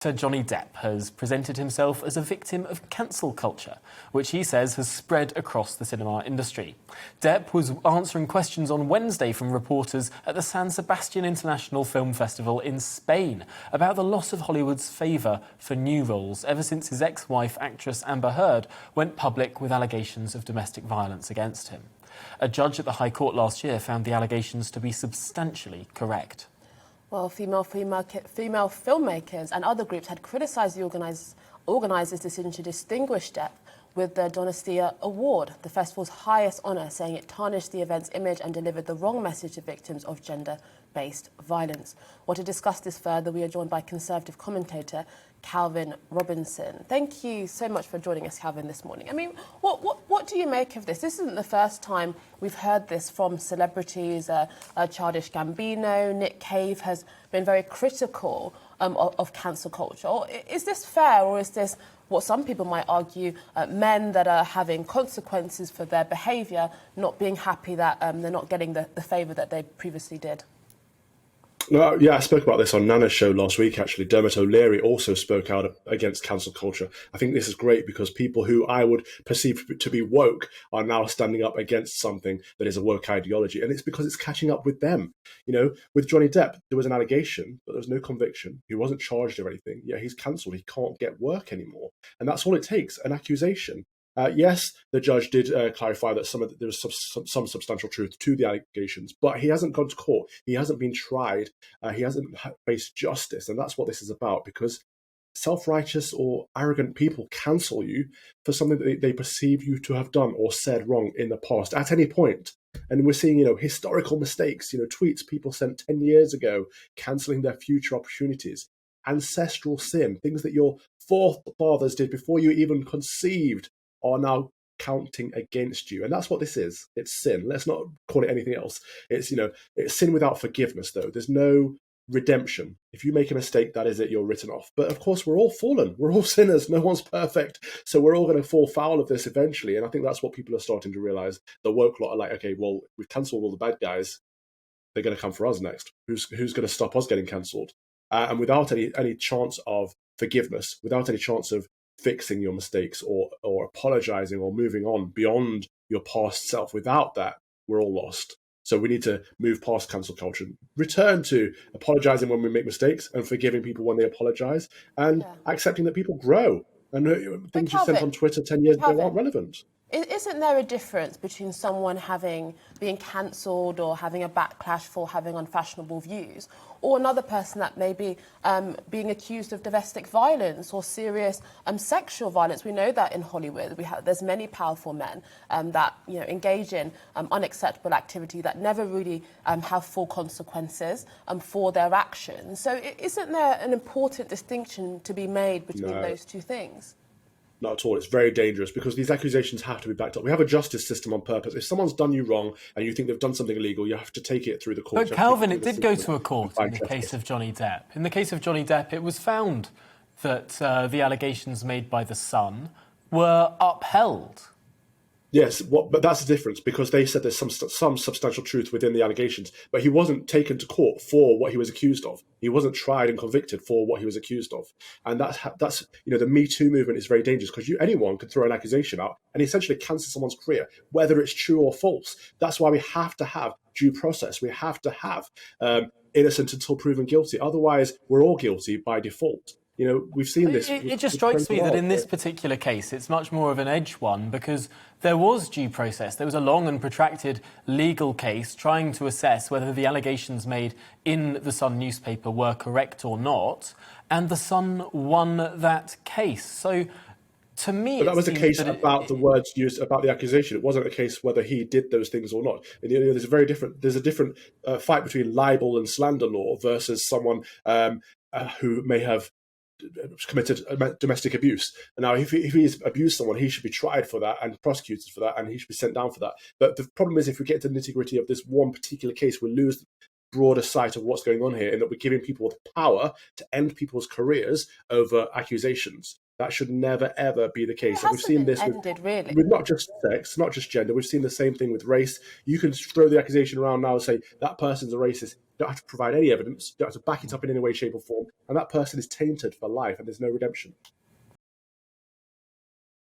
Actor Johnny Depp has presented himself as a victim of cancel culture, which he says has spread across the cinema industry. Depp was answering questions on Wednesday from reporters at the San Sebastian International Film Festival in Spain about the loss of Hollywood's favour for new roles ever since his ex-wife, actress Amber Heard, went public with allegations of domestic violence against him. A judge at the High Court last year found the allegations to be substantially correct. Well, female filmmakers and other groups had criticised the organisers' decision to distinguish Depp with the Donostia Award, the festival's highest honour, saying it tarnished the event's image and delivered the wrong message to victims of gender-based violence. Well, to discuss this further, we are joined by Conservative commentator Calvin Robinson. Thank you so much for joining us, Calvin, this morning. I mean, what do you make of this? This isn't the first time we've heard this from celebrities. Childish Gambino, Nick Cave has been very critical of cancel culture. Is this fair, or is this what some people might argue, men that are having consequences for their behaviour, not being happy that they're not getting the favour that they previously did? No, yeah, I spoke about this on Nana's show last week, actually. Dermot O'Leary also spoke out against cancel culture. I think this is great because people who I would perceive to be woke are now standing up against something that is a woke ideology. And it's because it's catching up with them. You know, with Johnny Depp, there was an allegation, but there was no conviction. He wasn't charged of anything. Yeah, he's cancelled. He can't get work anymore. And that's all it takes, an accusation. Yes, the judge did clarify that there was some substantial truth to the allegations, but he hasn't gone to court. He hasn't been tried. He hasn't faced justice. And that's what this is about, because self-righteous or arrogant people cancel you for something that they perceive you to have done or said wrong in the past at any point. And we're seeing, historical mistakes, tweets people sent 10 years ago, cancelling their future opportunities. Ancestral sin, things that your forefathers did before you even conceived, are now counting against you. And that's what this is. It's sin. Let's not call it anything else. It's sin without forgiveness, though. There's no redemption. If you make a mistake, that is it, you're written off. But of course, we're all fallen. We're all sinners. No one's perfect. So we're all going to fall foul of this eventually. And I think that's what people are starting to realize. The woke lot are like, okay, well, we've cancelled all the bad guys. They're going to come for us next. Who's going to stop us getting cancelled? And without any chance of forgiveness, without any chance of fixing your mistakes or apologizing or moving on beyond your past self. Without that, we're all lost. So we need to move past cancel culture, return to apologizing when we make mistakes and forgiving people when they apologize, and accepting that people grow and things you sent on Twitter 10 years ago aren't relevant. Isn't there a difference between someone being cancelled or having a backlash for having unfashionable views, or another person that may be being accused of domestic violence or serious sexual violence? We know that in Hollywood there's many powerful men that engage in unacceptable activity that never really have full consequences for their actions. So isn't there an important distinction to be made between those two things? Not at all. It's very dangerous because these accusations have to be backed up. We have a justice system on purpose. If someone's done you wrong and you think they've done something illegal, you have to take it through the court. But Calvin, it did go to a court in the case of Johnny Depp. In the case of Johnny Depp, it was found that the allegations made by The Sun were upheld. Yes, but that's the difference, because they said there's some substantial truth within the allegations, but he wasn't taken to court for what he was accused of. He wasn't tried and convicted for what he was accused of. And that's the Me Too movement is very dangerous, because anyone could throw an accusation out and essentially cancel someone's career, whether it's true or false. That's why we have to have due process. We have to have innocent until proven guilty. Otherwise, we're all guilty by default. We've seen this. It just strikes me that in this particular case, it's much more of an edge one, because there was due process. There was a long and protracted legal case trying to assess whether the allegations made in the Sun newspaper were correct or not, and the Sun won that case. So, to me, but that was a case about the words used about the accusation. It wasn't a case whether he did those things or not. There's a different fight between libel and slander law versus someone who may have committed domestic abuse. And now, if he's abused someone, he should be tried for that and prosecuted for that, and he should be sent down for that. But the problem is, if we get to the nitty-gritty of this one particular case, we lose the broader sight of what's going on here, in that we're giving people the power to end people's careers over accusations. That should never, ever be the case. It And we've seen hasn't this been ended, really. with not just sex, not just gender. We've seen the same thing with race. You can throw the accusation around now and say that person's a racist. You don't have to provide any evidence. You don't have to back it up in any way, shape, or form. And that person is tainted for life, and there's no redemption.